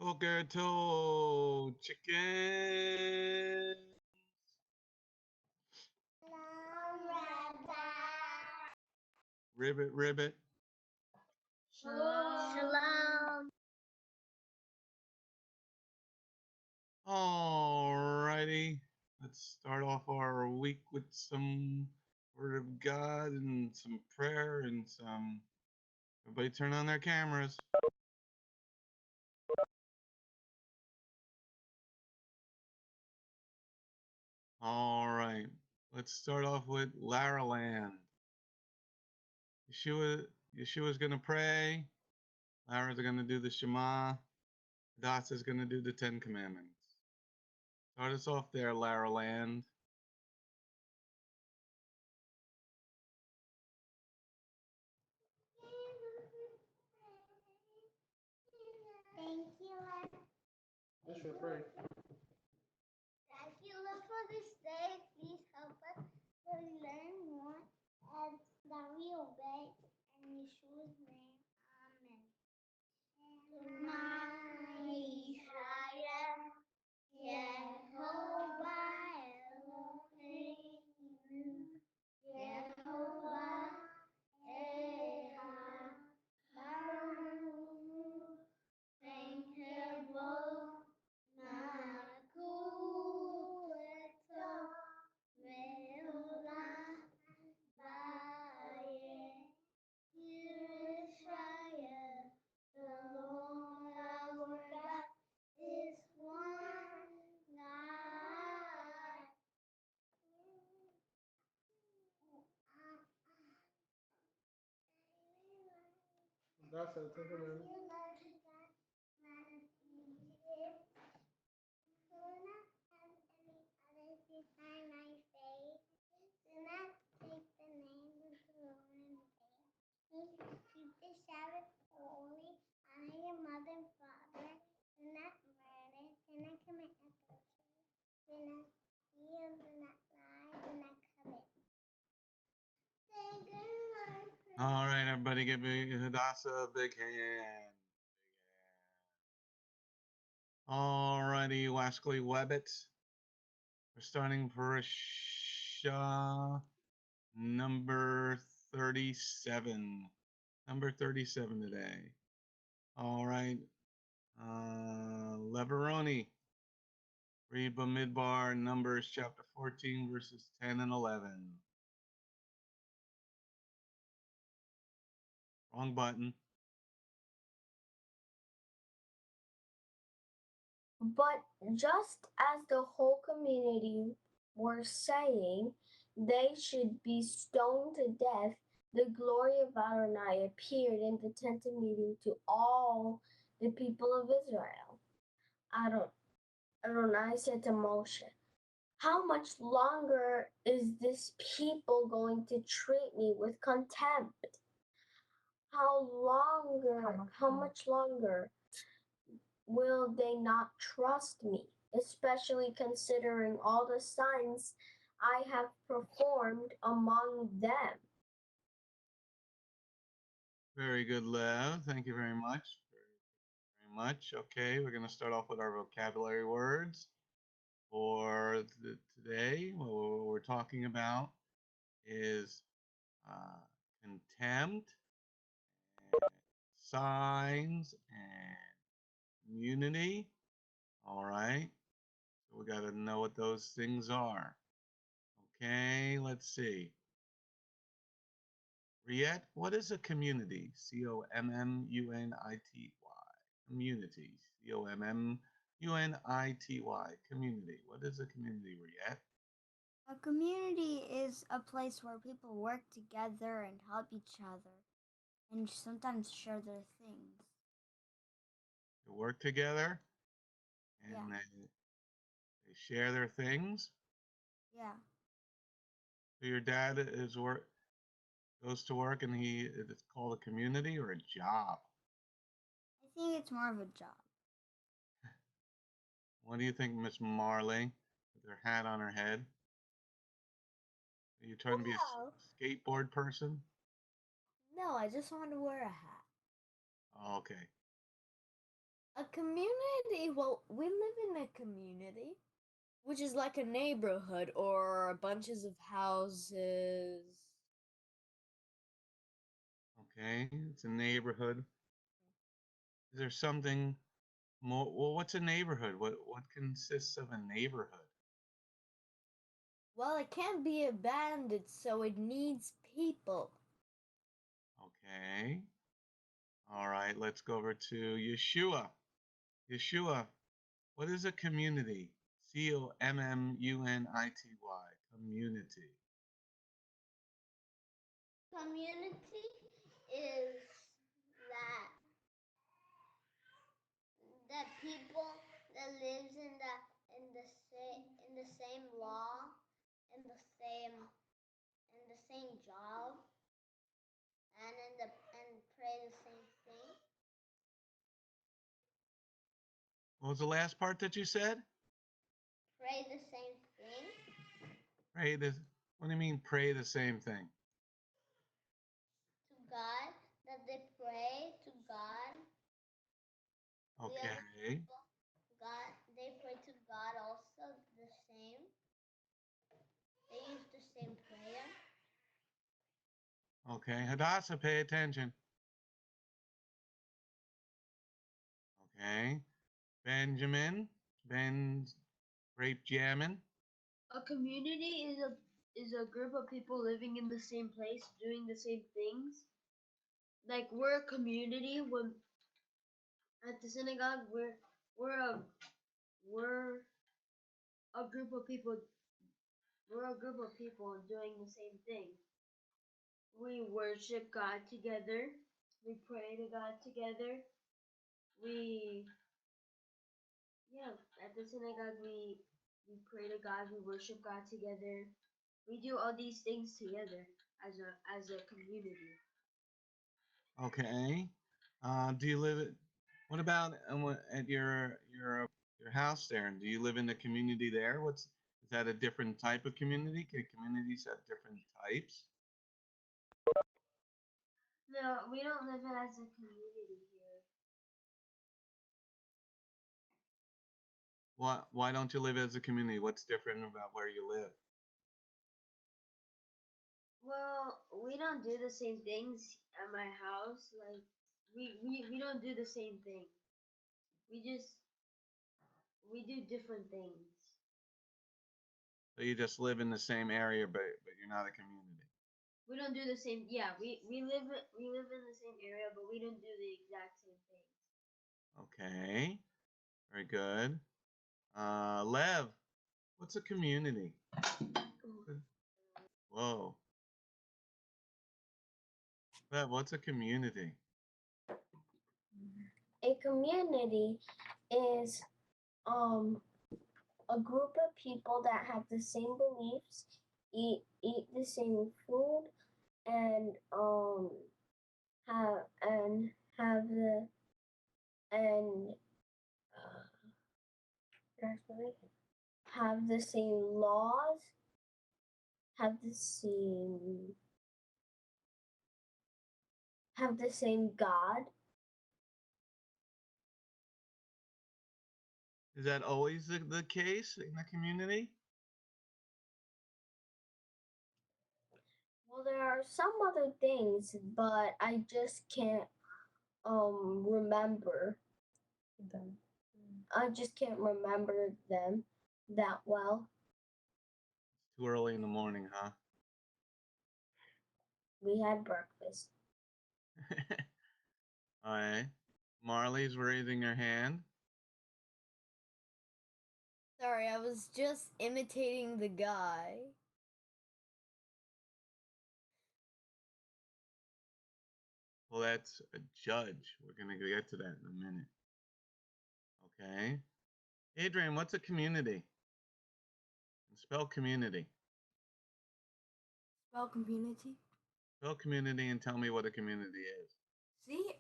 Bokerto chicken. Shalom, Rabbi. Ribbit, ribbit. Shalom. Alrighty. Let's start off our week with some Word of God and some prayer and some. Everybody turn on their cameras. All right. Let's start off with Lara Land. Yeshua's going to pray. Lara's going to do the Shema. Hadassah's going to do the Ten Commandments. Start us off there, Lara Land. Thank you, Lord. Yes, we'll pray. Thank you, Lord, for this day. Please help us to learn more and that we obey. In Yeshua's name, Amen. Shema Yisrael, Yehovah Eloheinu, Yehovah Echad, Baruch Shem Kevod, Malkuto, Me'olam Vayeh, Yisrael, the Lord our God is one God. That's the Ten Commandments. Do not take the name of the Lord in vain. Keep the Sabbath holy. Honor your mother and father. Do not murder. Do not commit adultery. Do not steal. Do not lie. Do not covet. Say good Lord. All right, everybody, give me Hadassah a big hand. All righty, Wascally Webbit. We're starting Parasha number 37. Number 37 today. All right. Leveroni. Read Bamidbar, Numbers chapter 14, verses 10 and 11. Wrong button. But just as the whole community were saying they should be stoned to death, the glory of Adonai appeared in the tent of meeting to all the people of Israel. Adonai said to Moshe, "How much longer is this people going to treat me with contempt? How much longer will they not trust me, especially considering all the signs I have performed among them?" Very good, Lev. Thank you very much. Very much. Okay, we're going to start off with our vocabulary words for today. What we're talking about is contempt, and signs, and community. All right. So we got to know what those things are. Okay, let's see. Riet, what is a community? Community. Community. Community. Community. What is a community, Riet? A community is a place where people work together and help each other and sometimes share their things. They work together and Yeah. they share their things. Yeah. So your dad goes to work and it's called a community or a job. I think it's more of a job. What do you think, Miss Marley, with her hat on her head? Are you trying to be a No. skateboard person? No, I just want to wear a hat. Oh, okay. A community, well, we live in a community, which is like a neighborhood or bunches of houses. Okay, it's a neighborhood. Is there something more? Well, what's a neighborhood? What consists of a neighborhood? Well, it can't be abandoned, so it needs people. Okay. All right, let's go over to Yeshua. Yeshua, what is a community? Community. Community. Community is that that people that lives in the same law, in the same job, and pray the same thing. What was the last part that you said? Pray the same thing Pray the. What do you mean? Pray the same thing. to God. That they pray to God. Okay. God, they pray to God also the same. They use the same prayer. Okay. Hadassah, pay attention. Okay. Benjamin. Ben's grape jamming. A community is a group of people living in the same place, doing the same things. Like we're a community when at the synagogue we're a we're a group of people we're a group of people doing the same thing. We worship God together. We pray to God together. We yeah, at the synagogue we pray to God, we worship God together. We do all these things together as a community. Okay. Do you live at? What about at your house there? Do you live in the community there? Is that a different type of community? Can communities have different types? No, we don't live as a community here. Why don't you live as a community? What's different about where you live? Well, we don't do the same things at my house. Like we don't do the same thing. We just we do different things. So you just live in the same area, but you're not a community. We don't do the same. Yeah, we live in the same area, but we don't do the exact same things. Okay. Very good. Lev, what's a community? Whoa. Lev, what's a community? A community is a group of people that have the same beliefs, eat the same food, and have and have the and have the same laws, have the same God. Is that always the case in the community? Well, there are some other things, but I just can't remember them. I just can't remember them that well. It's too early in the morning, huh? We had breakfast. All right. Marley's raising her hand. Sorry, I was just imitating the guy. Well, that's a judge. We're going to get to that in a minute. Okay. Adrian, what's a community? Spell community. Spell community. Spell community and tell me what a community is. COMMUNITY.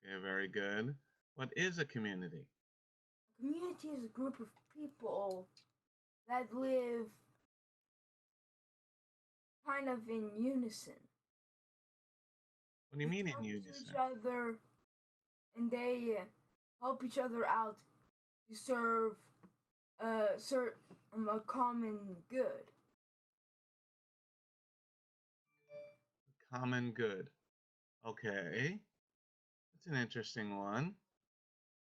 Okay, very good. What is a community? A community is a group of people that live kind of in unison. What do you mean in talk to unison? each other, and they help each other out to serve a common good. Common good. Okay. That's an interesting one.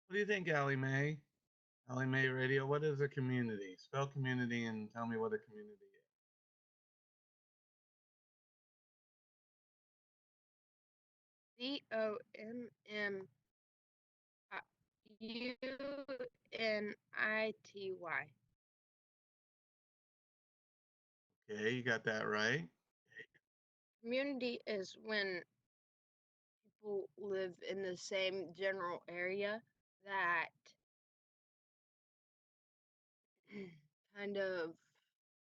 What do you think, Allie Mae? Allie Mae Radio, what is a community? Spell community and tell me what a community is. COMMUNITY. Okay, you got that right. Community is when people live in the same general area that kind of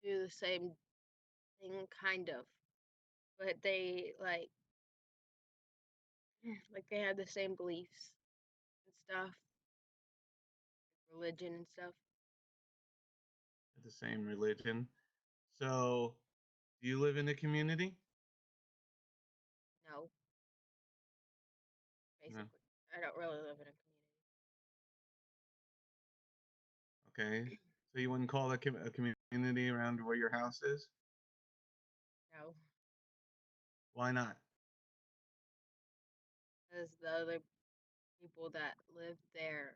do the same thing, kind of, but they like they have the same beliefs and stuff, religion and stuff. The same religion. So, do you live in a community? No, No. basically, I don't really live in a Okay. So you wouldn't call it a community around where your house is? community. No, Why not? because the other people that live there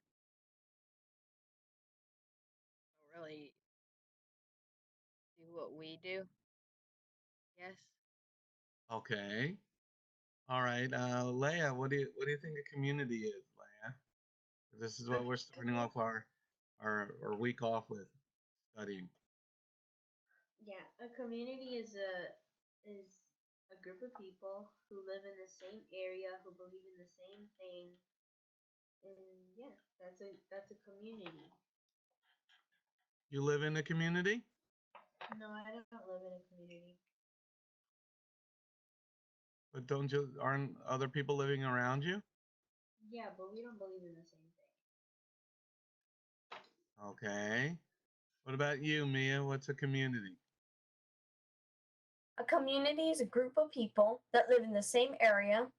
don't really do what we do. Yes. Okay. All right. Leia, what do you think a community is, Leia? This is what we're starting off our week off with studying. Yeah, a community is a group of people who live in the same area who believe in the same thing, and yeah, that's a community. You live in a community, No, I don't live in a community. but aren't other people living around you? Yeah, but we don't believe in the same thing. Okay. What about you, Mia? What's a community? A community is a group of people that live in the same area,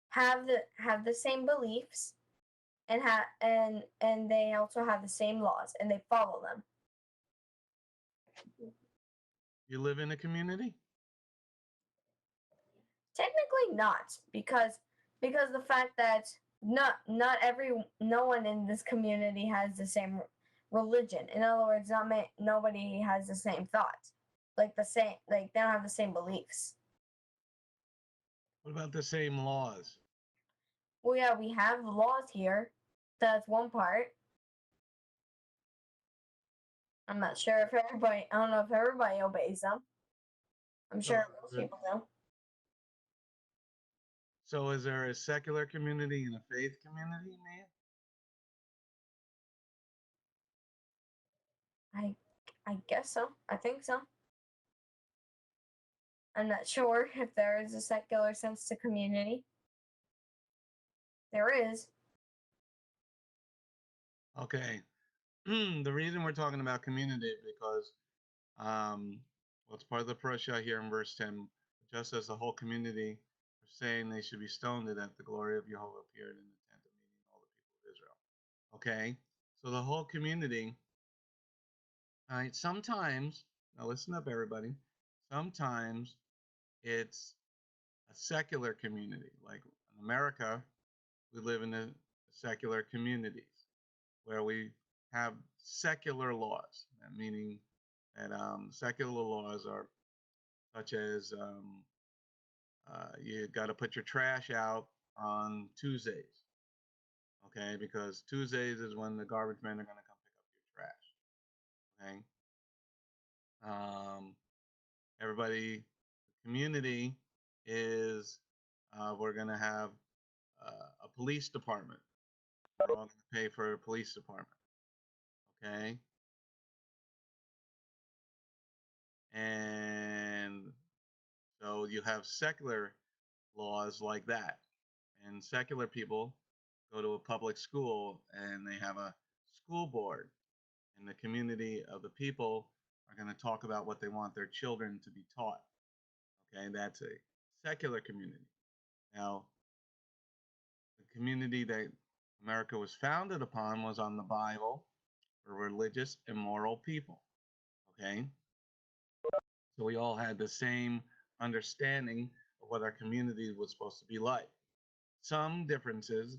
have the same beliefs, and they also have the same laws and they follow them. You live in a community? Technically not, because the fact that no one in this community has the same religion. In other words, nobody has the same thoughts, like they don't have the same beliefs. What about the same laws? Well, yeah, we have laws here. That's one part. I'm not sure if everybody. I don't know if everybody obeys them. I'm sure most people do. So is there a secular community and a faith community, Mia? I guess so. I think so. I'm not sure if there is a secular sense to community. There is. Okay. The reason we're talking about community is because well, it's part of the Parasha here in verse 10. Just as the whole community are saying they should be stoned to death, the glory of Jehovah appeared in the tent of meeting all the people of Israel. Okay. So the whole community, all right, sometimes, now listen up, everybody. Sometimes it's a secular community. Like in America, we live in a secular communities where we have secular laws, meaning that secular laws are such as you got to put your trash out on Tuesdays, okay? Because Tuesdays is when the garbage men are going to come pick up your trash, okay? Everybody, the community is we're going to have a police department. We're all going to pay for a police department, okay? And so you have secular laws like that. And secular people go to a public school and they have a school board. And the community of the people are going to talk about what they want their children to be taught. Okay, that's a secular community. Now, community that America was founded upon was on the Bible for religious and moral people. Okay? So we all had the same understanding of what our community was supposed to be like. Some differences,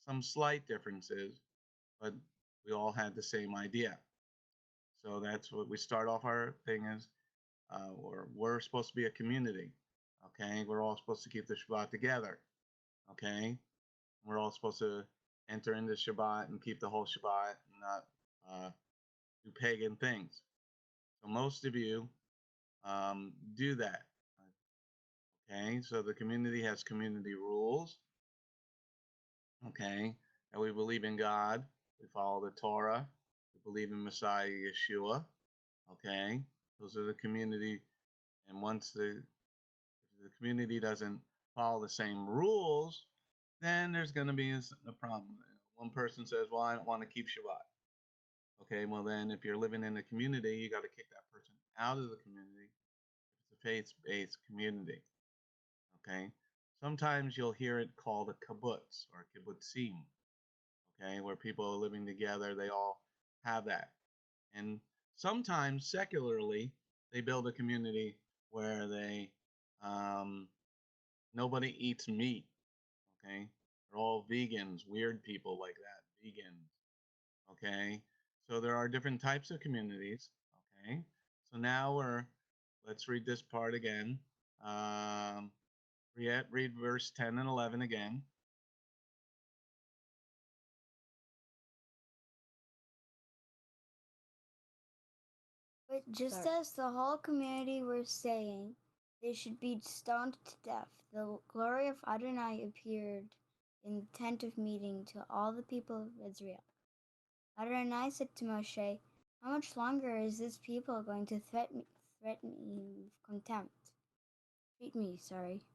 some slight differences, but we all had the same idea. So that's what we start off our thing is we're supposed to be a community. Okay? We're all supposed to keep the Shabbat together. Okay? We're all supposed to enter into Shabbat and keep the whole Shabbat and not do pagan things. So most of you do that. Okay, so the community has community rules. Okay, and we believe in God. We follow the Torah. We believe in Messiah Yeshua. Okay, those are the community. And once the community doesn't follow the same rules, then there's going to be a problem. One person says, "Well, I don't want to keep Shabbat." Okay, well then, if you're living in a community, you got to kick that person out of the community. It's a faith-based community. Okay, sometimes you'll hear it called a kibbutz or kibbutzim. Okay, where people are living together, they all have that. And sometimes secularly, they build a community where they nobody eats meat. Okay, they're all vegans, weird people like that, vegans. Okay, so there are different types of communities. Okay, so now let's read this part again. Read verse 10 and 11 again. But just Sorry. as the whole community were saying they should be stoned to death, the glory of Adonai appeared in the tent of meeting to all the people of Israel. Adonai said to Moshe, "How much longer is this people going to threaten me with contempt? Treat me, sorry.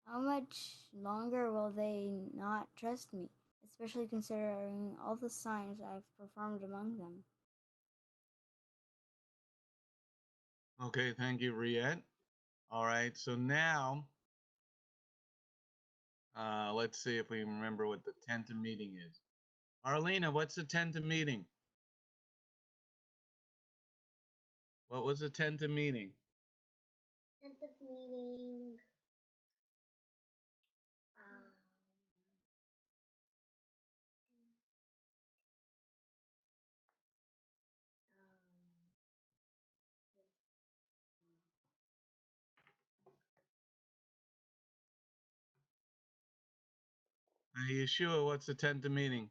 How much longer will they not trust me, especially considering all the signs I've performed among them?" Okay, thank you, Riet. All right, so now let's see if we remember what the tent of meeting is. Arlena, what's the tent of meeting? What was the tent of meeting? Tent of meeting. Yeshua, what's the tent of meeting?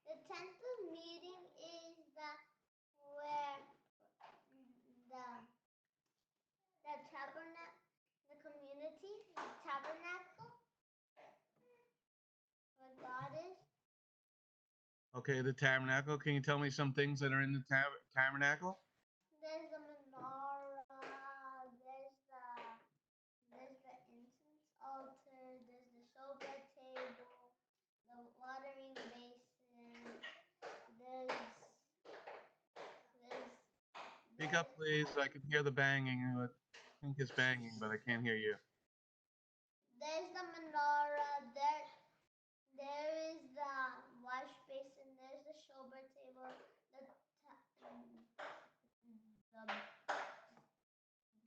The tent of meeting is where the tabernacle, the community, the tabernacle, where God is. Okay, the tabernacle. Can you tell me some things that are in the tabernacle? There's the menorah. There's the incense altar. There's the showbread table. The watering basin. There's Speak up, please. I can hear the banging. I think it's banging, but I can't hear you. There's the menorah. There is the wash basin. There's the showbread table. The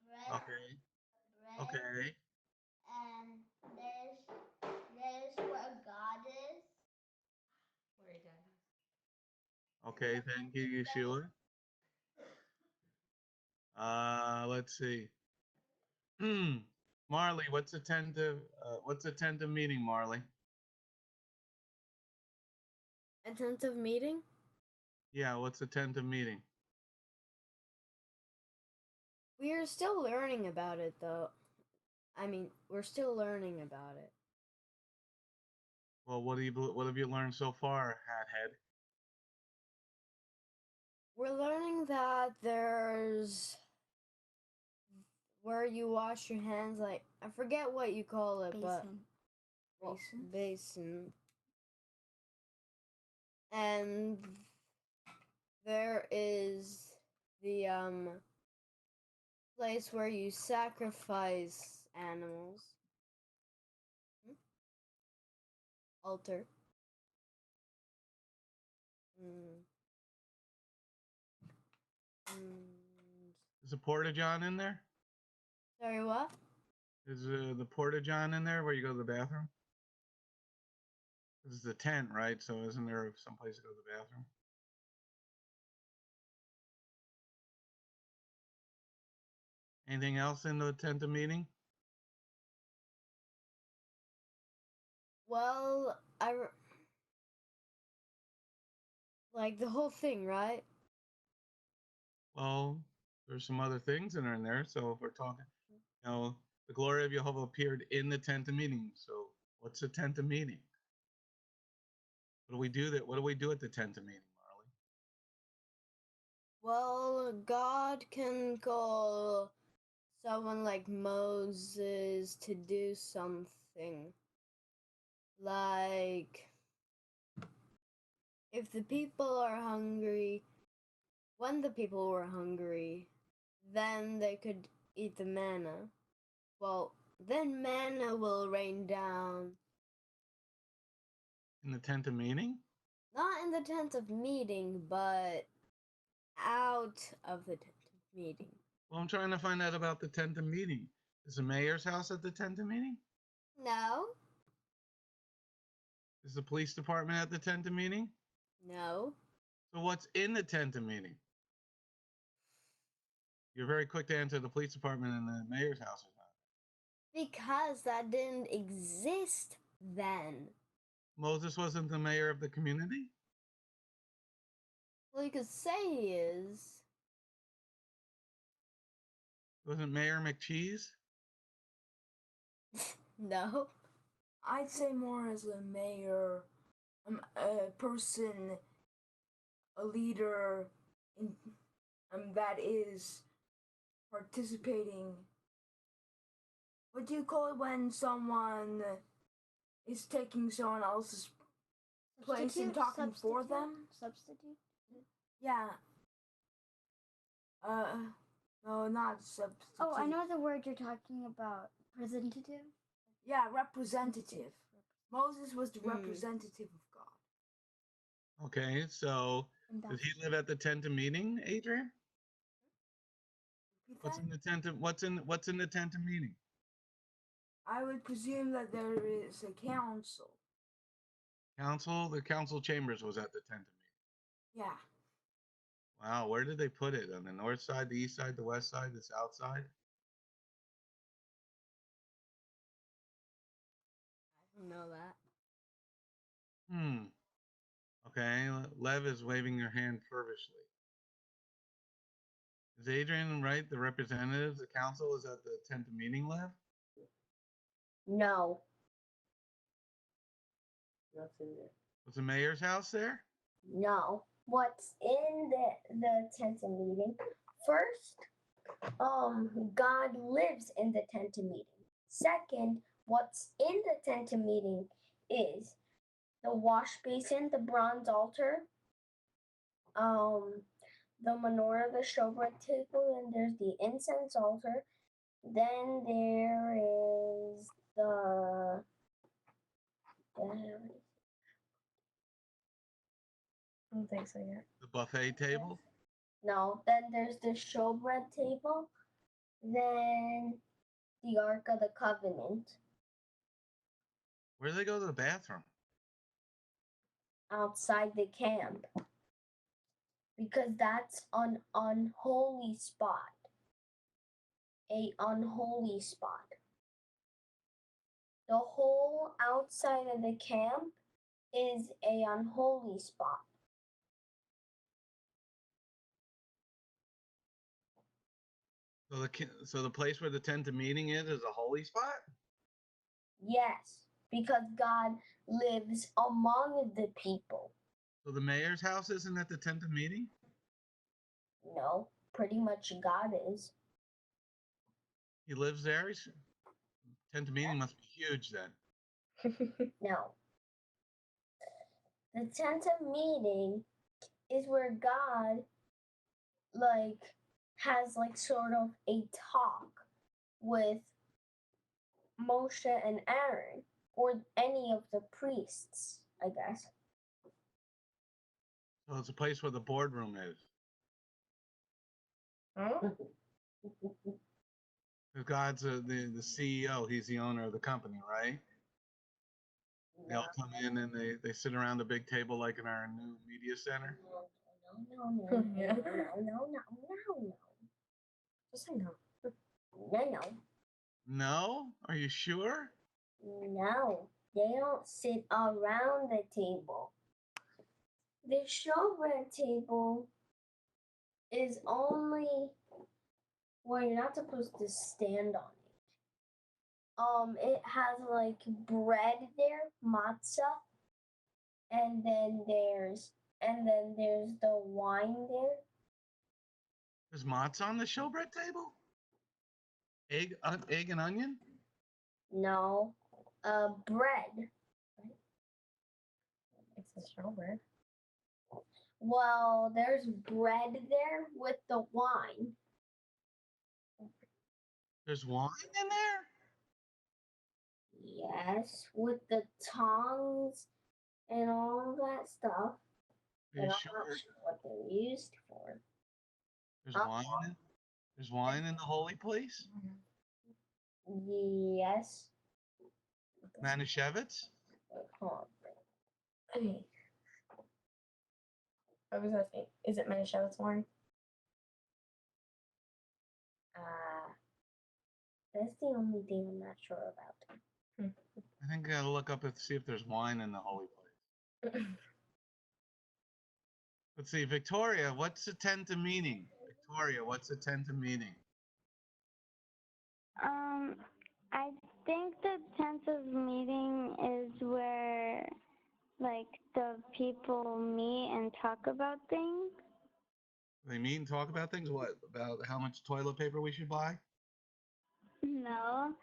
bread. Okay. Okay. And there's where God is. Where he died. Okay, thank you, Yeshua. Let's see. Marley, what's the tent of meeting, Marley? A tent of meeting? Yeah, what's the tent of meeting? We are still learning about it, though. I mean, we're still learning about it. Well, what have you learned so far, Hathead? We're learning that there's where you wash your hands, like I forget what you call it, but basin. And there is the place where you sacrifice animals. Altar. Is a porta-john in there? Sorry, what? Is the porta-john in there where you go to the bathroom? This is the tent, right? So isn't there some place to go to the bathroom? Anything else in the tent of meeting? Well, like the whole thing, right? Well, there's some other things that are in there. So if we're talking, the glory of Jehovah appeared in the tent of meeting. So what's the tent of meeting? What do we do that? What do we do at the tent of meeting, Marley? Well, God can call someone like Moses to do something. Like, if the people are hungry, when the people were hungry, then they could eat the manna. Well, then manna will rain down. In the tent of meeting? Not in the tent of meeting, but out of the tent of meeting. Well, I'm trying to find out about the tent of meeting. Is the mayor's house at the tent of meeting? No. Is the police department at the tent of meeting? No. So what's in the tent of meeting? You're very quick to answer the police department and the mayor's house is not. Because that didn't exist then. Moses wasn't the mayor of the community? Well, you could say he is. Wasn't Mayor McCheese? No. I'd say more as a mayor, a person, a leader in that is participating. What do you call it when someone is taking someone else's place and talking for them? Substitute? Yeah. No, not substitute. Oh, I know the word you're talking about. Representative? Yeah, representative. Moses was the representative of God. Okay, so does he live at the tent of meeting, Adrian? What's in the tent of what's in the tent of meeting? I would presume that there is a council. Council? The council chambers was at the tent of meeting. Yeah. Wow, where did they put it? On the north side, the east side, the west side, the south side? I don't know that. Okay, Lev is waving her hand fervently. Is Adrian right? The representatives, the council is at the tent of meeting, Lev? No. What's in there? Was the mayor's house there? No. What's in the tent of meeting? First, God lives in the tent of meeting. Second, what's in the tent of meeting is the wash basin, the bronze altar, the menorah, the showbread table, and there's the incense altar. Then there is the I don't think so yet. The buffet table? No, then there's the showbread table, then the Ark of the Covenant. Where do they go to the bathroom? Outside the camp. Because that's an unholy spot. A unholy spot. The whole outside of the camp is a unholy spot. So the place where the tent of meeting is a holy spot? Yes, because God lives among the people. So the mayor's house isn't at the tent of meeting? No, pretty much God is. He lives there? Tent of meeting must be huge then. No. The tent of meeting is where God has like sort of a talk with Moshe and Aaron, or any of the priests, I guess. So it's a place where the boardroom is. Huh? If God's the CEO, he's the owner of the company, right? They all come in and they sit around a big table like in our new media center. No. Just say no. No. No? Are you sure? No. They don't sit around the table. The showbread table is only, well, you're not supposed to stand on it. It has like bread there, matzah, and then there's the wine there. There's matzah on the showbread table? Egg and onion? No, bread. It's a showbread. Well, there's bread there with the wine. There's wine in there? Yes, with the tongs and all that stuff. Are you And I'm sure? not sure what they're used for. There's wine in There's wine in the holy place? Yes. Manischewitz? Hold on. Okay. I was asking, is it Manischewitz wine? That's the only thing I'm not sure about. I think I gotta look up and see if there's wine in the holy place. Let's see, Victoria, what's the tent of meeting? Victoria, what's the tent of meeting? I think the tent of meeting is where like the people meet and talk about things. They meet and talk about things? What? About how much toilet paper we should buy? No,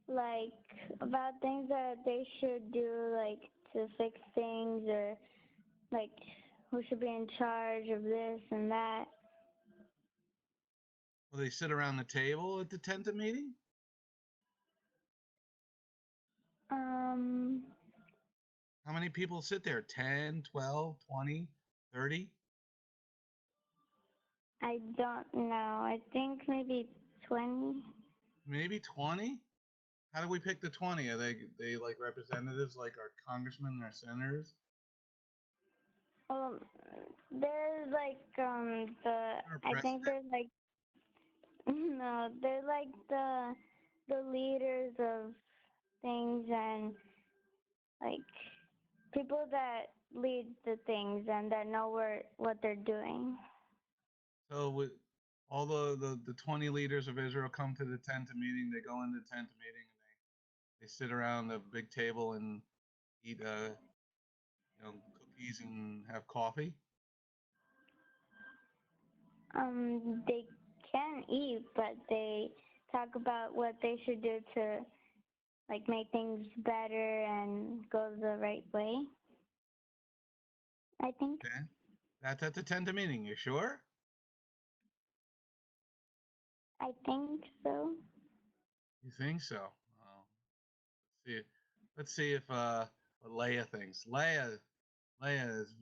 like about things that they should do, like to fix things, or like who should be in charge of this and that. Will they sit around the table at the tent of meeting? How many people sit there? 10, 12, 20, 30? I don't know. I think maybe 20. Maybe 20? How do we pick the 20? Are they like representatives like our congressmen and our senators? There's like I think there's like no, they're like the leaders of things, and like people that lead the things and that know what they're doing. So with all the 20 leaders of Israel come to the tent of meeting, they go in the tent of meeting and they sit around the big table and eat cookies and have coffee. They can eat, but they talk about what they should do to like make things better and go the right way. I think. Okay. That's at the tent of meeting. You sure? I think so. You think so? Let's see. Let's see if what Leah thinks. Leah is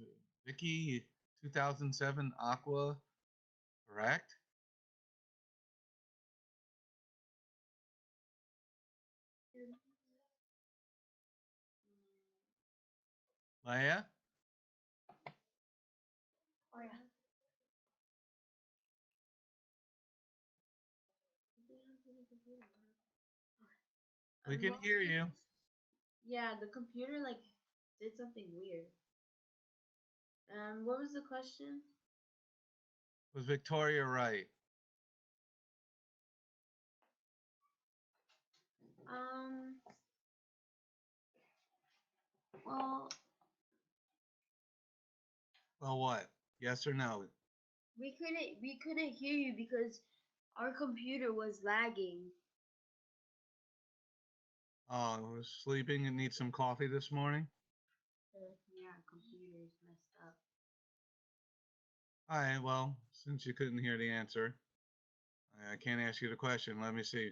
Vicky 2007 Aqua, correct? Leah? Oh, yeah. We can hear you. Yeah, the computer like did something weird. What was the question? Was Victoria right? Well, Well, what? Yes or no? we couldn't hear you because our computer was lagging. Oh, I was sleeping and need some coffee this morning. Yeah, computer's messed up. All right, well, since you couldn't hear the answer, I can't ask you the question. Let me see.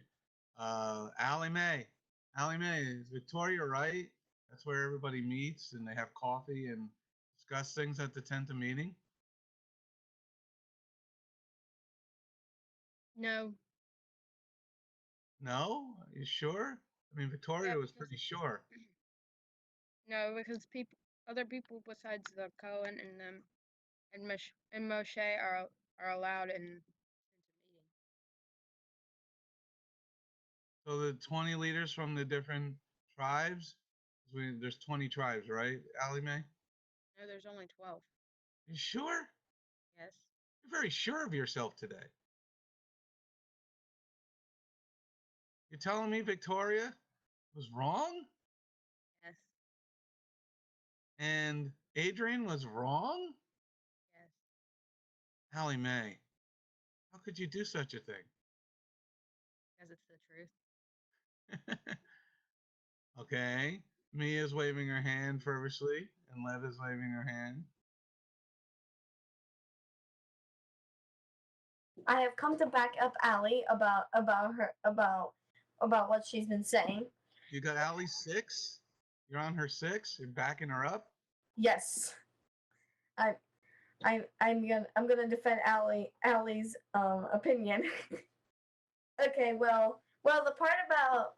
Allie Mae. Allie Mae, is Victoria right? That's where everybody meets and they have coffee and discuss things at the tent of meeting? No. No? Are you sure? I mean, Victoria Yeah, was pretty sure. No, because other people besides the Cohen and them and Moshe are allowed in meeting. So the 20 leaders from the different tribes, there's 20 tribes, right, Allie Mae? No, there's only 12. You sure? Yes. You're very sure of yourself today. You're telling me Victoria was wrong? Yes. And Adrian was wrong? Yes. Allie Mae, how could you do such a thing? Because it's the truth. Okay. Mia's waving her hand fervently, and Lev is waving her hand. I have come to back up Allie about what she's been saying. You got Allie 6? You're on her 6? You're backing her up? Yes. I'm gonna defend Allie's opinion. Okay, well the part about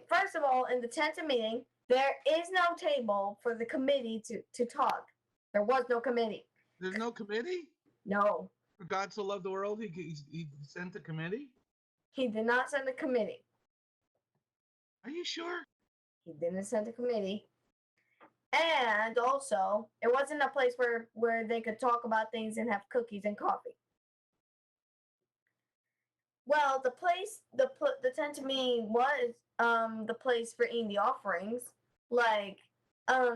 first of all, in the tent of meeting, there is no table for the committee to talk. There was no committee. There's no committee? No. For God so loved the world, he sent a committee? He did not send a committee. Are you sure? He didn't send a committee. And also, it wasn't a place where they could talk about things and have cookies and coffee. Well, the tent to me was the place for eating the offerings. Like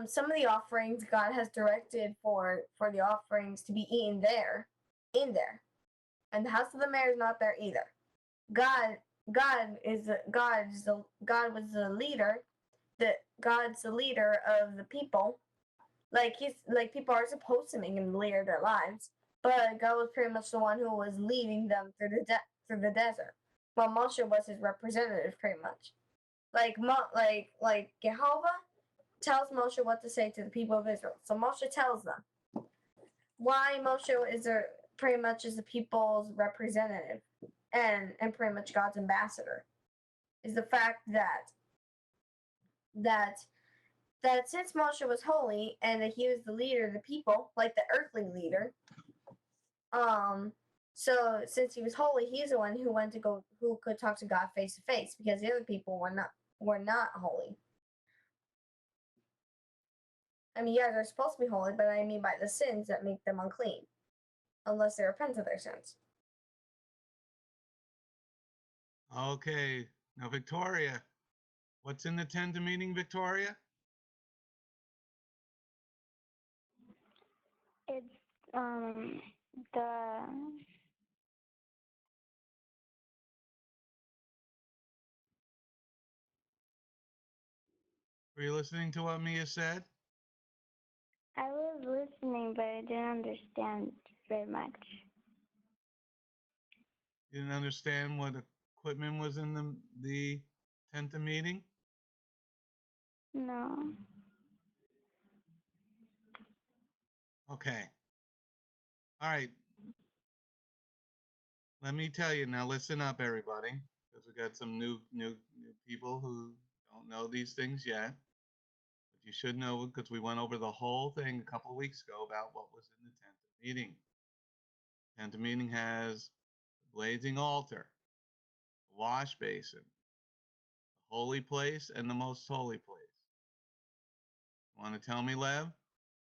some of the offerings God has directed for the offerings to be eaten there, in there, and the house of the mayor is not there either. God was the leader. God's the leader of the people. Like people are supposed to make him the leader of their lives, but God was pretty much the one who was leading them through the desert. Well, Moshe was his representative, pretty much. Like Jehovah tells Moshe what to say to the people of Israel. So Moshe tells them why Moshe is pretty much is the people's representative and pretty much God's ambassador is the fact that since Moshe was holy and that he was the leader of the people, like the earthly leader, so since he was holy, he's the one who could talk to God face to face because the other people were not holy. I mean, yeah, they're supposed to be holy, but I mean by the sins that make them unclean, unless they repent of their sins. Okay. Now, Victoria, what's in the tent of meeting, Victoria? It's the Were you listening to what Mia said? I was listening, but I didn't understand very much. You didn't understand what equipment was in the tent of meeting? No. Okay. All right. Let me tell you now. Listen up, everybody, because we got some new people who don't know these things yet. But you should know because we went over the whole thing a couple of weeks ago about what was in the tent of meeting. Tent of meeting has the blazing altar, the wash basin, the holy place, and the most holy place. You want to tell me, Lev,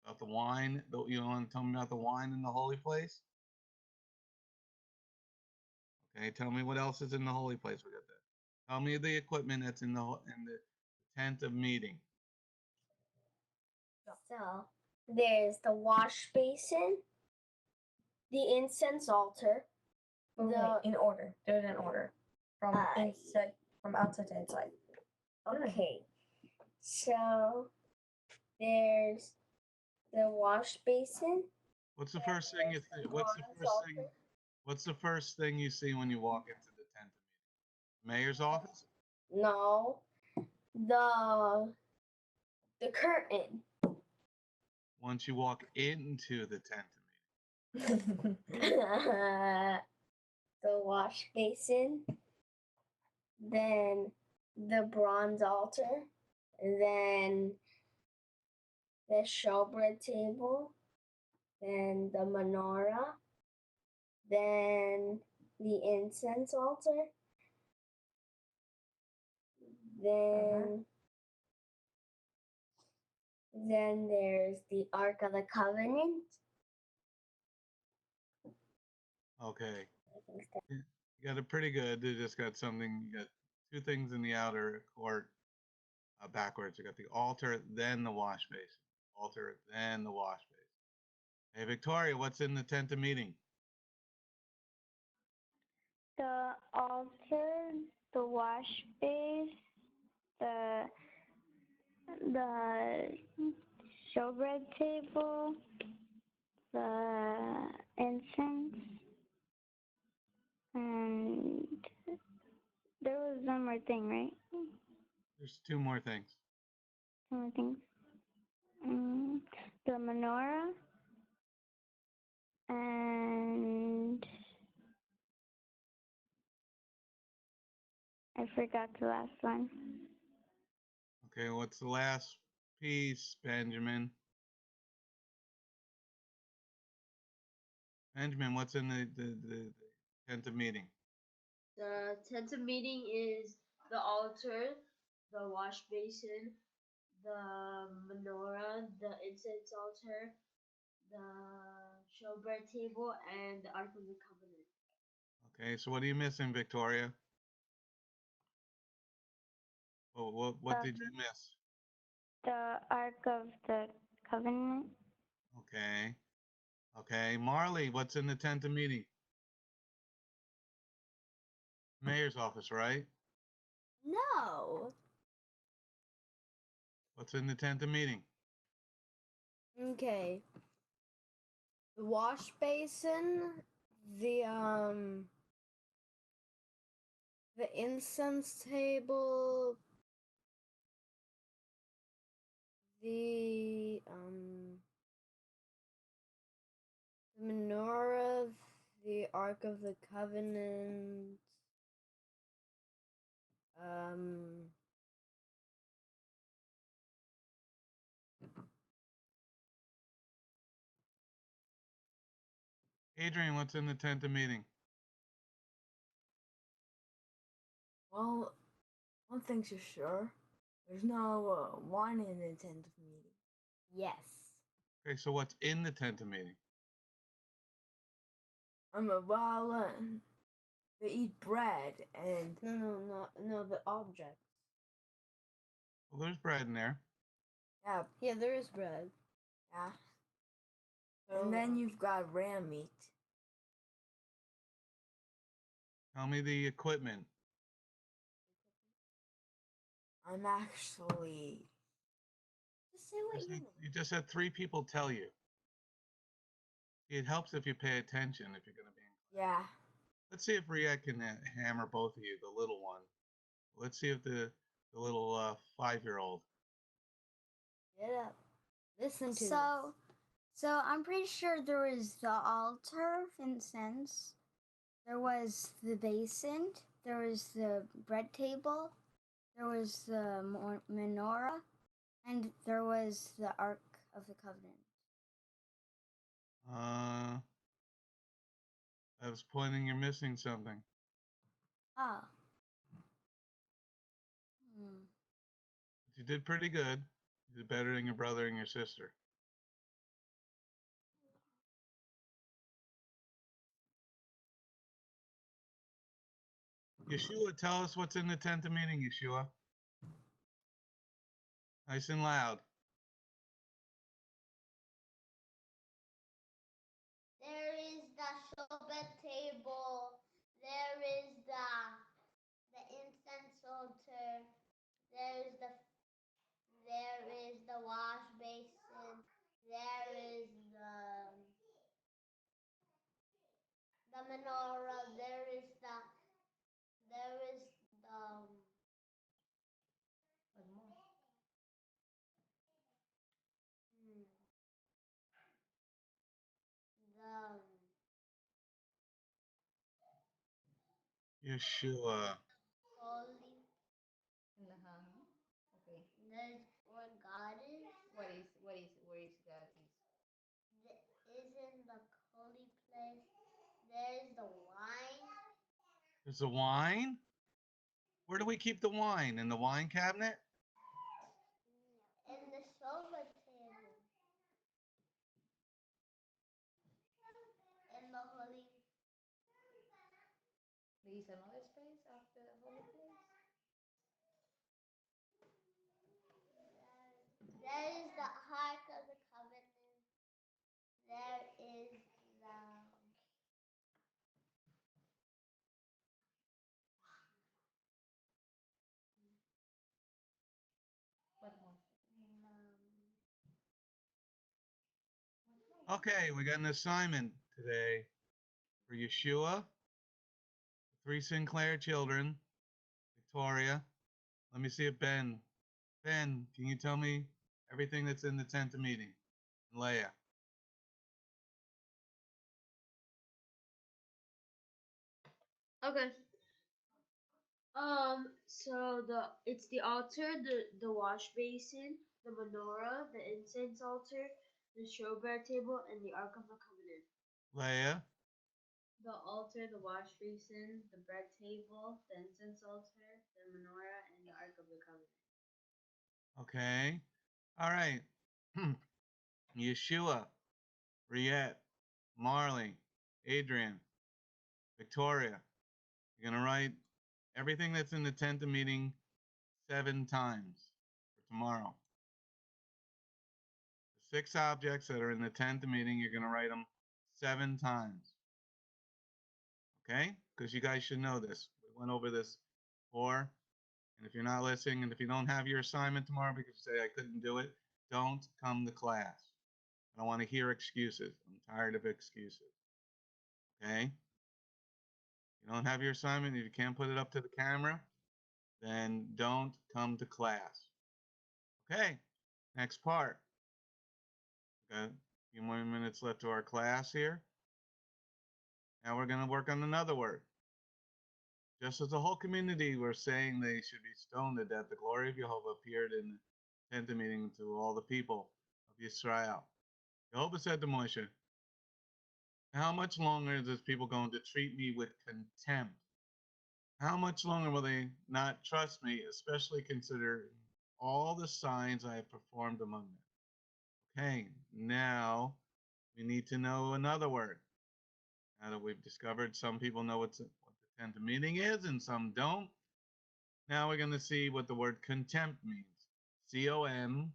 about the wine? You want to tell me about the wine in the holy place? Okay, tell me what else is in the holy place. We got that. Tell me the equipment that's in the tent of meeting. So there's the wash basin, the incense altar. In order. They're in order. From inside, from outside to inside. Okay. So there's the wash basin. What's the first thing you think? What's the first thing? What's the first thing you see when you walk into the tent meeting? Mayor's office? No, the curtain. Once you walk into the tent meeting. The wash basin, then the bronze altar, then the showbread table, then the menorah, then the incense altar, then then there's the Ark of the Covenant. Okay. You got it pretty good. You just got something. You got two things in the outer court backwards. You got the altar, then the wash basin. Altar, then the wash basin. Hey, Victoria, what's in the tent of meeting? The altar, the wash base, the showbread table, the incense, and there was one more thing, right? There's two more things. Two more things. The menorah and I forgot the last one. Okay, what's the last piece, Benjamin? Benjamin, what's in the tent of meeting? The tent of meeting is the altar, the wash basin, the menorah, the incense altar, the showbread table, and the Ark of the Covenant. Okay, so what are you missing, Victoria? What did you miss? The Ark of the Covenant. Okay. Okay, Marley, what's in the tent of meeting? Mayor's office, right? No. What's in the tent of meeting? Okay. The wash basin, the incense table, the menorah, the Ark of the Covenant, Adrian, what's in the tent of meeting? Well, one thing's for sure. There's no wine in the tent of meeting. yes. Okay, so what's in the tent of meeting? They eat bread and No, the object. Well, there's bread in there. Yeah, there is bread. Yeah. And then you've got ram meat. Tell me the equipment. I'm actually. Just say what you know. You just had three people tell you. It helps if you pay attention if you're going to be. Yeah. Let's see if Rhea can hammer both of you, the little one. Let's see if the little 5-year-old. Get up. Listen to So I'm pretty sure there was the altar of incense, there was the basin, there was the bread table, there was the menorah, and there was the Ark of the Covenant. I was pointing, you're missing something. Ah. You did pretty good. You did better than your brother and your sister. Yeshua, tell us what's in the tent of meeting, Yeshua. Nice and loud. There is the showbread table. There is the incense altar. There is the wash basin. There is the menorah. There is the What more? Yeshua. holy. Okay. There's where God is. Where is God is? Is in the holy place. There's the wine. There's the wine. Where do we keep the wine? In the wine cabinet? In the silver table. In the holy. There is another space after the holy place. There is the Ark of the Covenant. There is the What more? Okay, we got an assignment today for Yeshua, the 3 Sinclair children, Victoria. Let me see if Ben, can you tell me everything that's in the tent of meeting? And Leah. Okay. So it's the altar, the wash basin, the menorah, the incense altar, the showbread table, and the Ark of the Covenant. Leah. The altar, the wash basin, the bread table, the incense altar, the menorah, and the Ark of the Covenant. Okay. All right. Yeshua, Riette, Marley, Adrian, Victoria. You're going to write everything that's in the tent of meeting 7 times for tomorrow. The 6 objects that are in the tent of meeting, you're going to write them 7 times. Okay? Because you guys should know this. We went over this before. And if you're not listening, and if you don't have your assignment tomorrow because you say I couldn't do it, don't come to class. I don't want to hear excuses. I'm tired of excuses. Okay? You don't have your assignment, if you can't put it up to the camera, then don't come to class. Okay, next part. Got a few more minutes left to our class here. Now we're going to work on another word. Just as the whole community were saying they should be stoned to death, the glory of Jehovah appeared in the tent of meeting to all the people of Israel. Jehovah said to Moshe, how much longer is this people going to treat me with contempt? How much longer will they not trust me, especially considering all the signs I have performed among them? Okay, now we need to know another word. Now that we've discovered some people know what the tent of meeting is and some don't, now we're going to see what the word contempt means. C-O-N-T-E-M-P-T.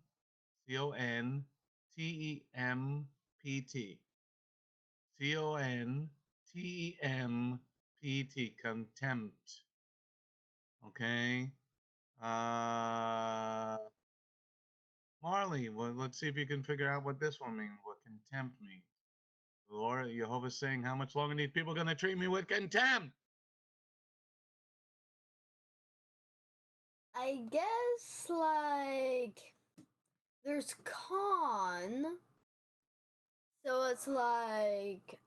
C-O-N-T-E-M-P-T. Contempt. Okay. Marley, well, let's see if you can figure out what this one means, what contempt means. The Lord, Jehovah's saying, how much longer are these people going to treat me with contempt? I guess, like, there's con. So it's like,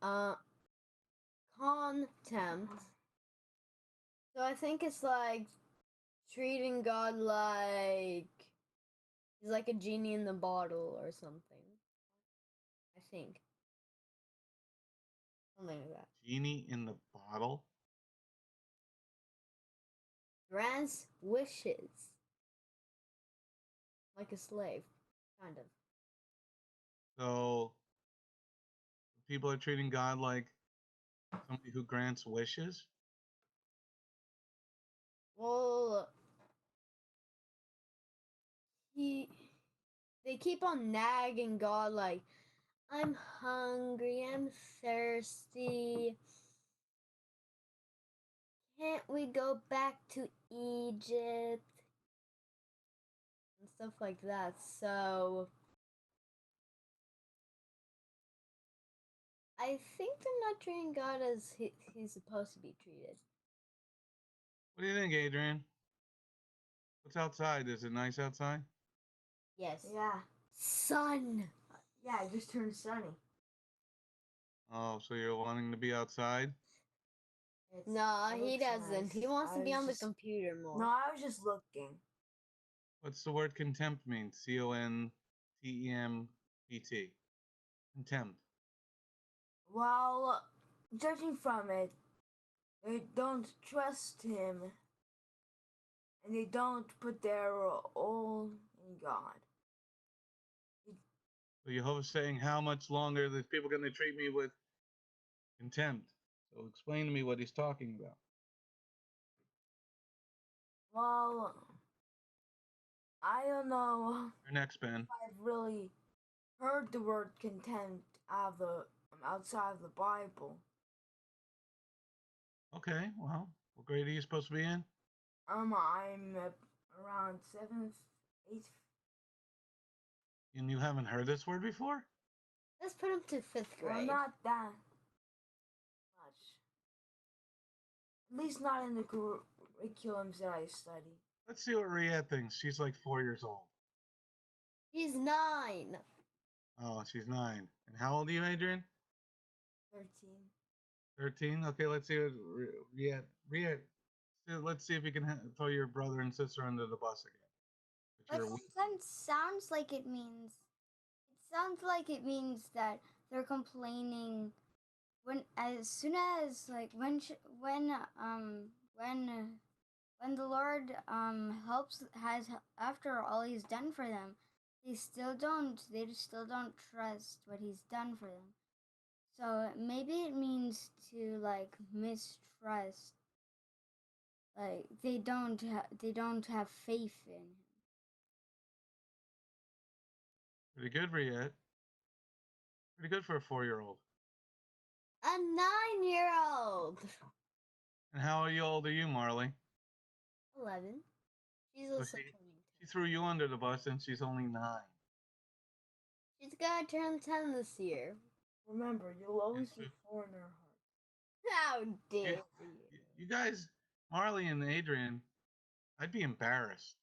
contempt. So I think it's like treating God like he's like a genie in the bottle or something. I think. Something like that. Genie in the bottle? Grants wishes. Like a slave, kind of. So people are treating God like somebody who grants wishes? Well, they keep on nagging God like, I'm hungry, I'm thirsty. Can't we go back to Egypt? And stuff like that. So I think they're not treating God as he's supposed to be treated. What do you think, Adrian? What's outside? Is it nice outside? Yes. Yeah. Sun. Yeah, it just turned sunny. Oh, so you're wanting to be outside? No, It he looks doesn't. He nice. wants to I be was on just- the computer more. No, I was just looking. What's the word contempt mean? CONTEMPT. Contempt. Well, judging from it, they don't trust him, and they don't put their all in God. So Jehovah's saying, how much longer are these people going to treat me with contempt? So explain to me what he's talking about. Well, I don't know Your next, Ben. if I've really heard the word contempt outside of the Bible. Okay, well, what grade are you supposed to be in? I'm around 7th, 8th. And you haven't heard this word before? Let's put him to 5th grade. Well, not that much. At least not in the curriculums that I study. Let's see what Riette thinks. She's like 4 years old. He's 9. Oh, she's 9. And how old are you, Adrian? 13. 13? Okay, let's see what Riette. Let's see if you can throw your brother and sister under the bus again. But But you're that sounds like it means. It sounds like it means that they're complaining when, as soon as like when the Lord helps has after all He's done for them, they still don't trust what He's done for them. So maybe it means to like mistrust. Like they don't have faith in Him. pretty good, Riette. Pretty good for a 4-year-old. A 9-year-old. And how old are you, Marley? 11. She's So also she turning 10. threw you under the bus and she's only 9. She's gonna turn 10 this year. Remember, you'll always be 4 in her heart. How dare you? You guys, Marley and Adrian, I'd be embarrassed.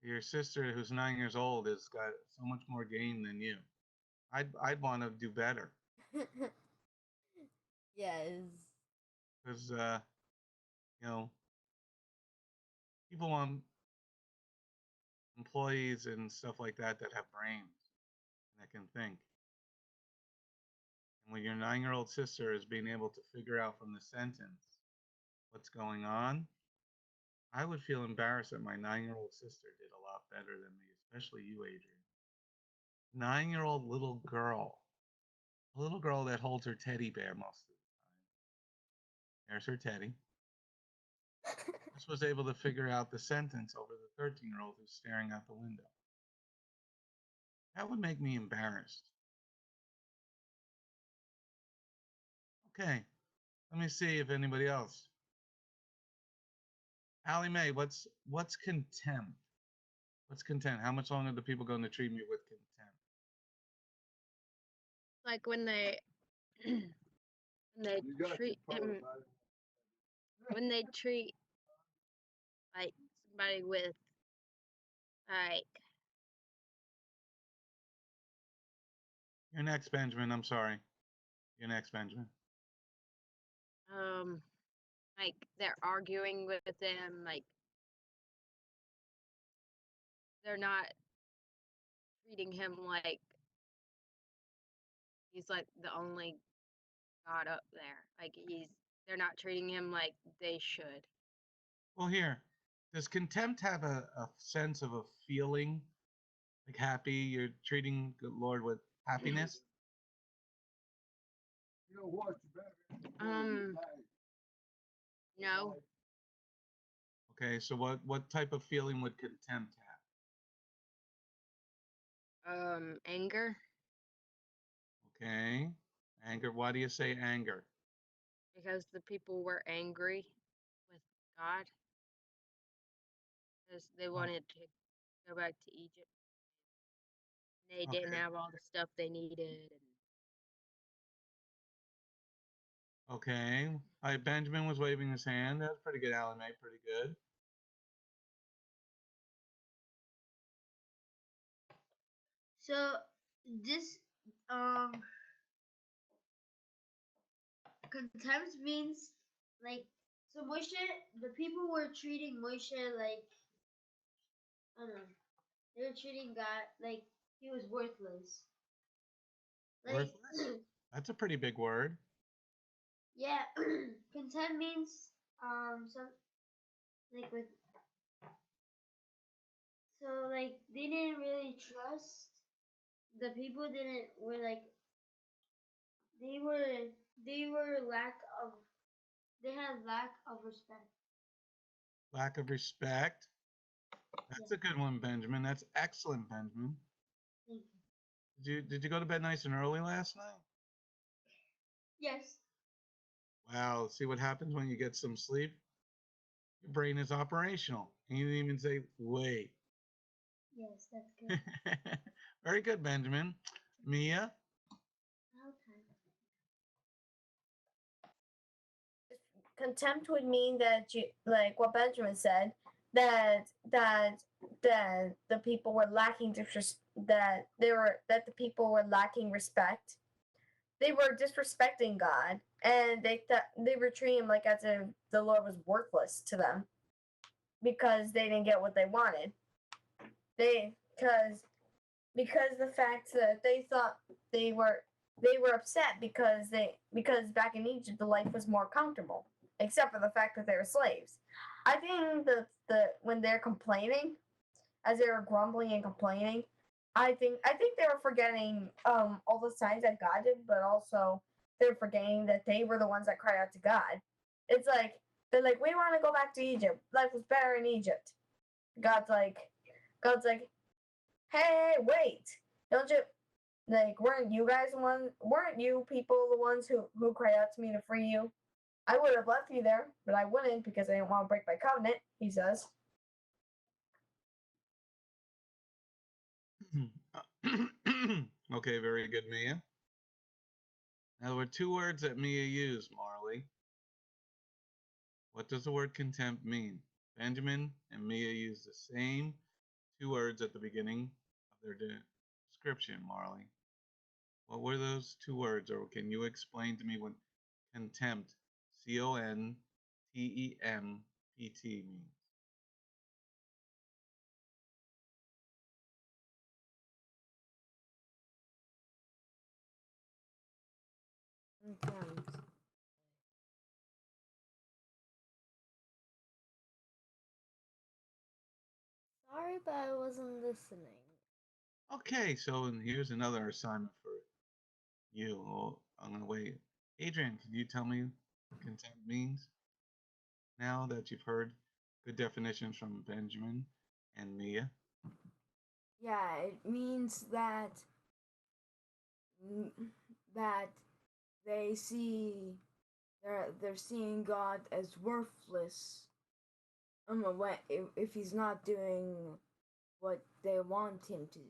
Your sister, who's 9 years old, has got so much more game than you. I'd want to do better Yes. because you know, people want employees and stuff like that that have brains and that can think. And when your 9-year-old sister is being able to figure out from the sentence what's going on, I would feel embarrassed that my 9-year-old sister did a lot better than me, especially you, Adrian. 9-year-old little girl, a little girl that holds her teddy bear most of the time. There's her teddy. This was able to figure out the sentence over the 13-year-old who's staring out the window. That would make me embarrassed. Okay, let me see if anybody else. Allie Mae, what's contempt? What's contempt? How much longer do people going to treat me with contempt? Like when they treat him, when they treat like somebody with like You're next, Benjamin. I'm sorry. You're next, Benjamin. like they're arguing with them, like they're not treating him like he's like the only God up there. Like they're not treating him like they should. Well, here, does contempt have a sense of a feeling, like happy? You're treating the Lord with happiness? No. Okay, so what type of feeling would contempt have? Anger. Okay, anger. Why do you say anger? Because the people were angry with God because they wanted to go back to Egypt. They didn't Okay. have all the stuff they needed. Okay. Benjamin was waving his hand. That's pretty good, Alan May. Pretty good. So this contempt means like, so Moshe, the people were treating Moshe like, I don't know, they were treating God like he was worthless. Like, Worthless? That's a pretty big word. Yeah, contempt means some like with, so like they didn't really trust the people. Didn't were like they were lack of, they had lack of respect. Lack of respect. That's a good one, Benjamin. That's excellent, Benjamin. Thank you. Did you go to bed nice and early last night? Yes. Wow. See what happens when you get some sleep? Your brain is operational. And you didn't even say, wait. Yes, that's good. Very good, Benjamin. Mia? Contempt would mean that you, like what Benjamin said, that the people were lacking that the people were lacking respect. They were disrespecting God, and they were treating him like as if the Lord was worthless to them because they didn't get what they wanted. Because the fact that they thought they were upset because back in Egypt the life was more comfortable, except for the fact that they were slaves. I think the when they're complaining, as they were grumbling and complaining, I think they were forgetting all the signs that God did, but also they're forgetting that they were the ones that cried out to God. It's like they're like, we want to go back to Egypt. Life was better in Egypt. God's like, hey, wait, don't you, like, weren't you people the ones who cried out to me to free you? I would have left you there, but I wouldn't because I didn't want to break my covenant, he says. Okay, very good, Mia. Now, there were two words that Mia used, Marley. What does the word contempt mean? Benjamin and Mia used the same two words at the beginning of their description, Marley. What were those two words, or can you explain to me what contempt, C-O-N-T-E-M-P-T, means? Contempt. Sorry, but I wasn't listening. Okay, so here's another assignment for you. Oh, I'm going to wait. Adrian, can you tell me what contempt means? Now that you've heard good definitions from Benjamin and Mia. Yeah, it means that they see they're seeing God as worthless. If he's not doing what they want him to do.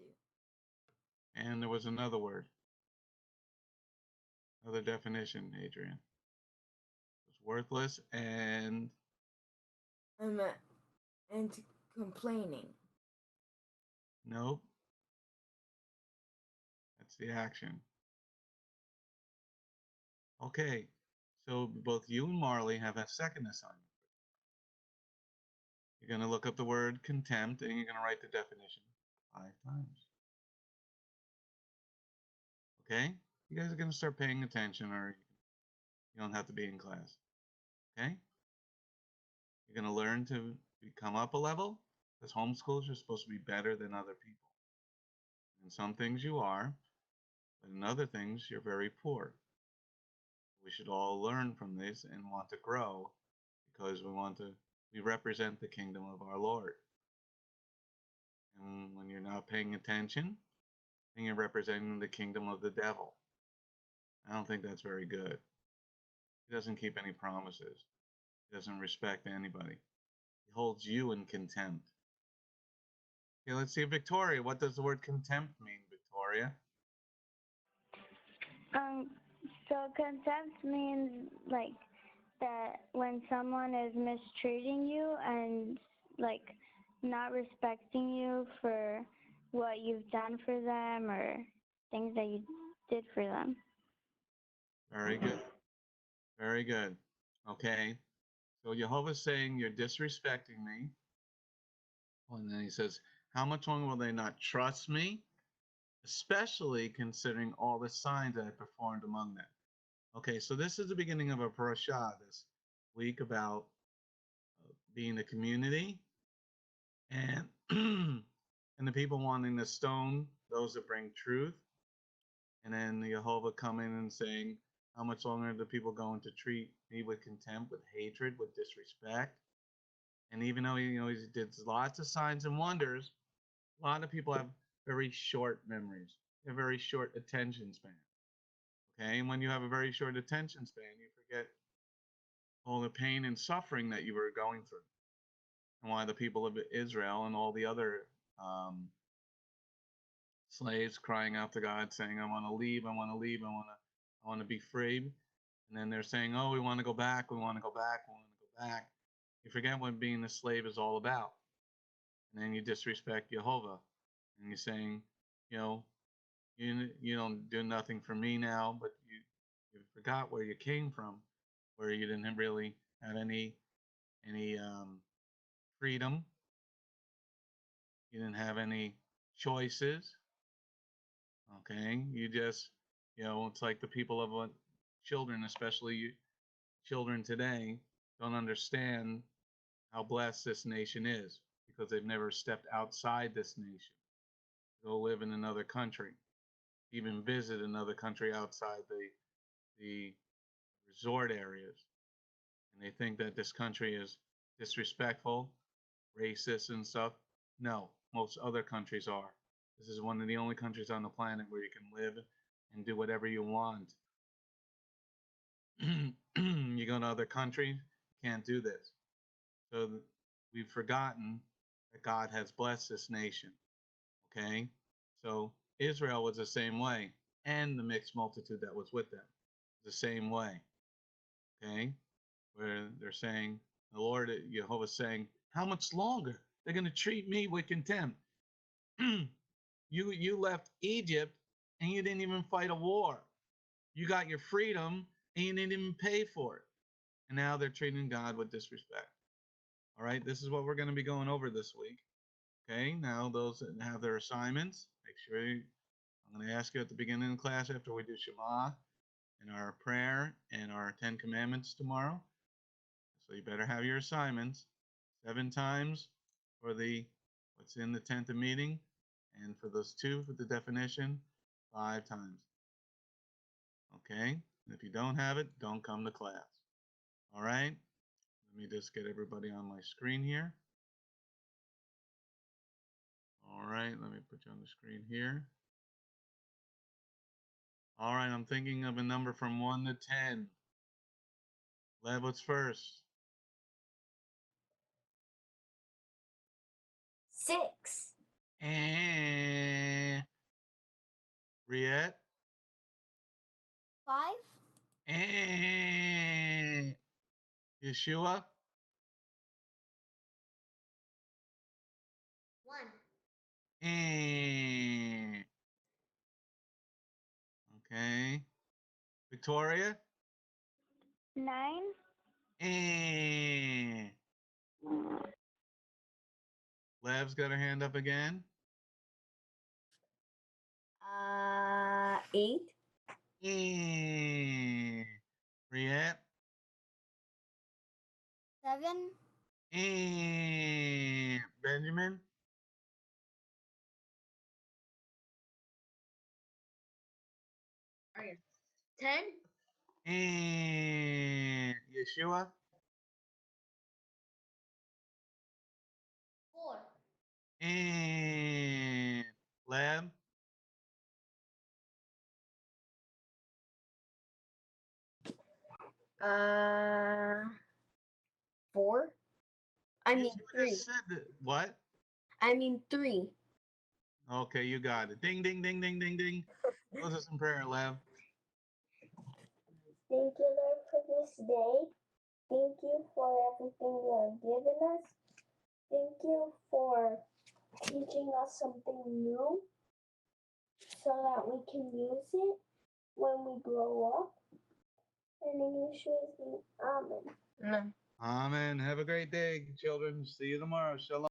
And there was another word, another definition, Adrian. It was worthless and Complaining. nope. That's the action. Okay, so both you and Marley have a second assignment. You're going to look up the word contempt and you're going to write the definition 5 times. Okay? You guys are going to start paying attention or you don't have to be in class. Okay? You're going to learn to come up a level because homeschoolers are supposed to be better than other people. In some things you are, but in other things you're very poor. We should all learn from this and want to grow because we represent the kingdom of our Lord. And when you're not paying attention, then you're representing the kingdom of the devil. I don't think that's very good. He doesn't keep any promises. He doesn't respect anybody. He holds you in contempt. Okay, let's see, Victoria. What does the word contempt mean, Victoria? So contempt means like that when someone is mistreating you and like not respecting you for what you've done for them or things that you did for them. Very good. Very good. Okay. So Jehovah's saying you're disrespecting me. And then he says, how much longer will they not trust me? Especially considering all the signs that I performed among them. Okay, so this is the beginning of a parasha this week about being the community and and the people wanting to stone those that bring truth. And then Jehovah coming and saying, how much longer are the people going to treat me with contempt, with hatred, with disrespect? And even though he did lots of signs and wonders, a lot of people have very short memories, a very short attention span. Okay, and when you have a very short attention span, you forget all the pain and suffering that you were going through, and why the people of Israel and all the other slaves crying out to God, saying, "I want to leave, I want to leave, I want to be free," and then they're saying, "Oh, we want to go back, we want to go back, we want to go back." You forget what being a slave is all about, and then you disrespect Jehovah, and you're saying, you know, you don't do nothing for me now, but you forgot where you came from, where you didn't really have any freedom, you didn't have any choices. Okay, you just it's like the people of children, especially children today, don't understand how blessed this nation is because they've never stepped outside this nation, go live in another country, even visit another country outside the resort areas, and they think that this country is disrespectful, racist, and stuff. No, most other countries are. This is one of the only countries on the planet where you can live and do whatever you want. You go to other countries, can't do this. So we've forgotten that God has blessed this nation. Okay, so Israel was the same way, and the mixed multitude that was with them, the same way. Okay, where they're saying, the Lord Jehovah's saying, how much longer they're going to treat me with contempt? You left Egypt and you didn't even fight a war. You got your freedom and you didn't even pay for it. And now they're treating God with disrespect. All right, this is what we're going to be going over this week. Okay, now those that have their assignments, make sure I'm going to ask you at the beginning of the class after we do Shema and our prayer and our 10 Commandments tomorrow. So you better have your assignments 7 times for the what's in the 10th meeting, and for those 2 for the definition, 5 times. Okay? And if you don't have it, don't come to class. All right? Let me just get everybody on my screen here. All right, let me put you on the screen here. All right, I'm thinking of a number from 1 to 10. Lev, what's first? 6. And Riet. 5. And Yeshua. 1. And okay. Victoria. 9. And Lev's got her hand up again. 8. And Riet. 7. And Benjamin. Okay. 10. And Yeshua. 4. And Lev. 4. I mean You 3. just said that. What? I mean 3. Okay, you got it. Ding, ding, ding, ding, ding, ding. Close us in prayer, Lev. Thank you, Lord, for this day. Thank you for everything you have given us. Thank you for teaching us something new so that we can use it when we grow up. And in Yeshua's name, Amen. Amen. Have a great day, children. See you tomorrow. Shalom.